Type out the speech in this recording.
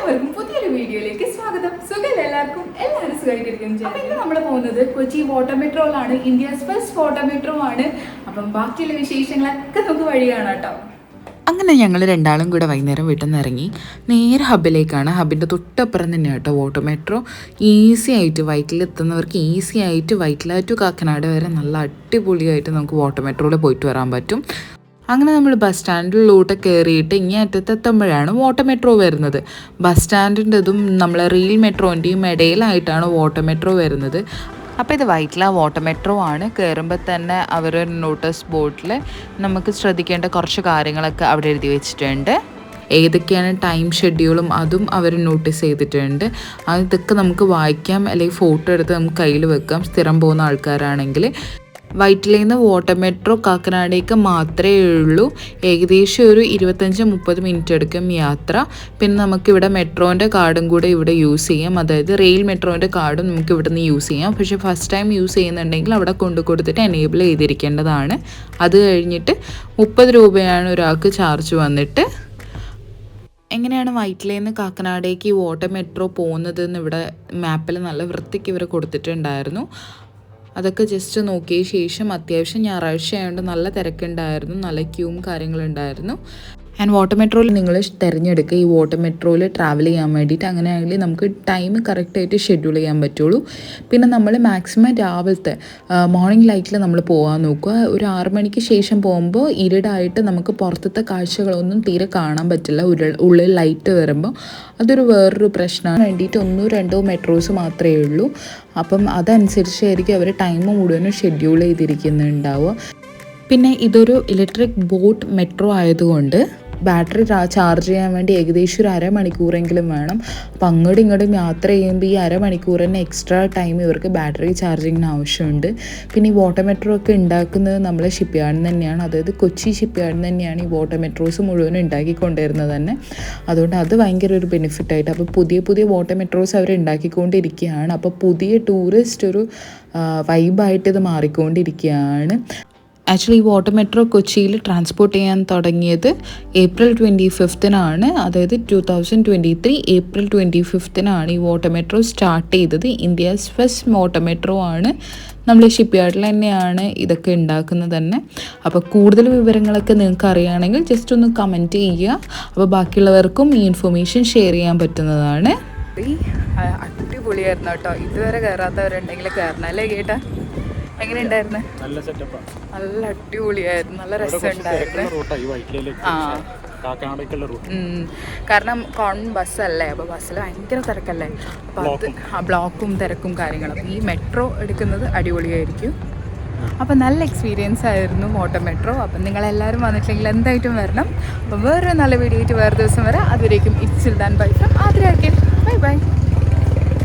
എല്ലാവർക്കും പുതിയൊരു വീഡിയോയിലേക്ക് സ്വാഗതം. എല്ലാവർക്കും സുഖമായിട്ടിരിക്കും. നമ്മൾ പോകുന്നത് കൊച്ചി വാട്ടർ മെട്രോയിലാണ്. ഇന്ത്യസ് ഫസ്റ്റ് വാട്ടർ മെട്രോ ആണ്. അപ്പം ബാക്കിയുള്ള വിശേഷങ്ങളൊക്കെ നമുക്ക് വഴി കാണാം കേട്ടോ. അങ്ങനെ ഞങ്ങൾ രണ്ടാളും കൂടെ വൈകുന്നേരം വീട്ടിൽ നിന്ന് ഇറങ്ങി നേരെ ഹബിലേക്കാണ്. ഹബിൻ്റെ തൊട്ടപ്പുറം തന്നെ കേട്ടോ വാട്ടർ മെട്രോ. ഈസി ആയിട്ട് വൈറ്റിലെത്തുന്നവർക്ക് ഈസി ആയിട്ട് വൈറ്റില ടു കാക്കനാട് വരെ നല്ല അടിപൊളിയായിട്ട് നമുക്ക് വാട്ടർ മെട്രോയിൽ പോയിട്ട് വരാൻ പറ്റും. അങ്ങനെ നമ്മൾ ബസ് സ്റ്റാൻഡിലോട്ട് കയറിയിട്ട് ഇങ്ങേ അറ്റത്തെത്തുമ്പോഴാണ് വാട്ടർ മെട്രോ വരുന്നത്. ബസ് സ്റ്റാൻഡിൻ്റെതും നമ്മളെ റീൽ മെട്രോൻ്റെയും ഇടയിലായിട്ടാണ് വാട്ടർ മെട്രോ വരുന്നത്. അപ്പോൾ ഇത് വൈറ്റില വാട്ടർ മെട്രോ ആണ്. കയറുമ്പോൾ തന്നെ അവർ നോട്ടീസ് ബോർഡിൽ നമുക്ക് ശ്രദ്ധിക്കേണ്ട കുറച്ച് കാര്യങ്ങളൊക്കെ അവിടെ എഴുതി വെച്ചിട്ടുണ്ട്. ഏതൊക്കെയാണ് ടൈം ഷെഡ്യൂളും അതും അവർ നോട്ടീസ് ചെയ്തിട്ടുണ്ട്. അതൊക്കെ നമുക്ക് വായിക്കാം, അല്ലെങ്കിൽ ഫോട്ടോ എടുത്ത് നമുക്ക് കയ്യിൽ വെക്കാം സ്ഥിരം പോകുന്ന ആൾക്കാരാണെങ്കിൽ. വൈറ്റിലയിൽ നിന്ന് വാട്ടർ മെട്രോ കാക്കനാടേക്ക് മാത്രമേ ഉള്ളൂ. ഏകദേശം ഒരു 25-30 മിനിറ്റ് എടുക്കും യാത്ര. പിന്നെ നമുക്കിവിടെ മെട്രോൻ്റെ കാർഡും കൂടെ ഇവിടെ യൂസ് ചെയ്യാം. അതായത് റെയിൽ മെട്രോൻ്റെ കാർഡും നമുക്ക് ഇവിടെ നിന്ന് യൂസ് ചെയ്യാം. പക്ഷേ ഫസ്റ്റ് ടൈം യൂസ് ചെയ്യുന്നുണ്ടെങ്കിൽ അവിടെ കൊടുത്തിട്ട് എനേബിൾ ചെയ്തിരിക്കേണ്ടതാണ്. അത് കഴിഞ്ഞിട്ട് 30 രൂപയാണ് ഒരാൾക്ക് ചാർജ് വന്നിട്ട്. എങ്ങനെയാണ് വൈറ്റിലയിൽ നിന്ന് കാക്കനാടേക്ക് വാട്ടർ മെട്രോ പോകുന്നതെന്ന് ഇവിടെ മാപ്പിൽ നല്ല വൃത്തിക്ക് ഇവർ കൊടുത്തിട്ടുണ്ടായിരുന്നു. അതൊക്കെ ജസ്റ്റ് നോക്കിയ ശേഷം അത്യാവശ്യം ഞായറാഴ്ച ആയതുകൊണ്ട് നല്ല തിരക്കുണ്ടായിരുന്നു, നല്ല ക്യൂവും കാര്യങ്ങളുണ്ടായിരുന്നു. ആൻഡ് വാട്ടർ മെട്രോയിൽ നിങ്ങൾ തിരഞ്ഞെടുക്കുക ഈ വാട്ടർ മെട്രോയിൽ ട്രാവൽ ചെയ്യാൻ വേണ്ടിയിട്ട്. അങ്ങനെയാണെങ്കിൽ നമുക്ക് ടൈം കറക്റ്റായിട്ട് ഷെഡ്യൂൾ ചെയ്യാൻ പറ്റുള്ളൂ. പിന്നെ നമ്മൾ മാക്സിമം രാവിലത്തെ മോർണിംഗ് ലൈറ്റിൽ നമ്മൾ പോകാൻ നോക്കുക. ഒരു 6 മണിക്ക് ശേഷം പോകുമ്പോൾ ഇരുടായിട്ട് നമുക്ക് പുറത്തത്തെ കാഴ്ചകളൊന്നും തീരെ കാണാൻ പറ്റില്ല. ഉള്ളിൽ ലൈറ്റ് വരുമ്പോൾ അതൊരു വേറൊരു പ്രശ്നമാണ്. വേണ്ടിയിട്ട് 1-2 മെട്രോസ് മാത്രമേ ഉള്ളൂ. അപ്പം അതനുസരിച്ചായിരിക്കും അവർ ടൈം മുഴുവനും ഷെഡ്യൂൾ ചെയ്തിരിക്കുന്നുണ്ടാവുക. പിന്നെ ഇതൊരു ഇലക്ട്രിക് ബോട്ട് മെട്രോ ആയതുകൊണ്ട് ബാറ്ററി ചാർജ് ചെയ്യാൻ വേണ്ടി ഏകദേശം ഒരു 1/2 മണിക്കൂറെങ്കിലും വേണം. അപ്പം അങ്ങോട്ടും ഇങ്ങോട്ടും യാത്ര ചെയ്യുമ്പോൾ ഈ 1/2 മണിക്കൂർ തന്നെ എക്സ്ട്രാ ടൈം ഇവർക്ക് ബാറ്ററി ചാർജിങ്ങിന് ആവശ്യമുണ്ട്. പിന്നെ ഈ വാട്ടർ മെട്രോ ഒക്കെ ഉണ്ടാക്കുന്നത് നമ്മളെ ഷിപ്പ് യാർഡിൽ തന്നെയാണ്. അതായത് കൊച്ചി ഷിപ്പ് യാർഡിൽ തന്നെയാണ് ഈ വാട്ടർ മെട്രോസ് മുഴുവനും ഉണ്ടാക്കിക്കൊണ്ടിരുന്നത് തന്നെ. അതുകൊണ്ട് അത് ഭയങ്കര ഒരു ബെനിഫിറ്റായിട്ട്. അപ്പോൾ പുതിയ വാട്ടർ മെട്രോസ് അവർ ഉണ്ടാക്കിക്കൊണ്ടിരിക്കുകയാണ്. അപ്പോൾ പുതിയ ടൂറിസ്റ്റ് ഒരു വൈബായിട്ട് ഇത് മാറിക്കൊണ്ടിരിക്കുകയാണ്. ആക്ച്വലി ഈ വാട്ടർ മെട്രോ കൊച്ചിയിൽ ട്രാൻസ്പോർട്ട് ചെയ്യാൻ തുടങ്ങിയത് April 25 അതായത് 2023 April 25 ഈ വാട്ടർ മെട്രോ സ്റ്റാർട്ട് ചെയ്തത്. ഇന്ത്യസ് ഫസ്റ്റ് വാട്ടർ മെട്രോ ആണ്. നമ്മൾ ഷിപ്പ് യാർഡിൽ തന്നെയാണ് ഇതൊക്കെ ഉണ്ടാക്കുന്നത് തന്നെ. അപ്പോൾ കൂടുതൽ വിവരങ്ങളൊക്കെ നിങ്ങൾക്ക് അറിയുകയാണെങ്കിൽ ജസ്റ്റ് ഒന്ന് കമൻറ്റ് ചെയ്യുക. അപ്പോൾ ബാക്കിയുള്ളവർക്കും ഈ ഇൻഫർമേഷൻ ഷെയർ ചെയ്യാൻ പറ്റുന്നതാണ്. അടിപൊളിയായിരുന്നു കേട്ടോ. ഇതുവരെ കയറാത്തവരുണ്ടെങ്കിൽ കയറണം അല്ലേ കേട്ടാ? എങ്ങനെ ഉണ്ടായിരുന്നു? നല്ല അടിപൊളിയായിരുന്നു, നല്ല രസമുണ്ടായിരുന്നു. കാരണം ബസ്സല്ലേ, അപ്പോൾ ബസ്സിൽ ഭയങ്കര തിരക്കല്ലേ, അപ്പോൾ അത് ബ്ലോക്കും തിരക്കും കാര്യങ്ങളും. ഈ മെട്രോ എടുക്കുന്നത് അടിപൊളിയായിരിക്കും. അപ്പോൾ നല്ല എക്സ്പീരിയൻസ് ആയിരുന്നു വാട്ടർ മെട്രോ. അപ്പം നിങ്ങളെല്ലാവരും വന്നിട്ടില്ലെങ്കിൽ എന്തായിട്ടും വരണം. അപ്പോൾ വേറൊരു നല്ല വീഡിയോ ആയിട്ട് വേറെ ദിവസം വരാം. അതുവരേക്കും it's Sultan bye from Athira. Bye bye.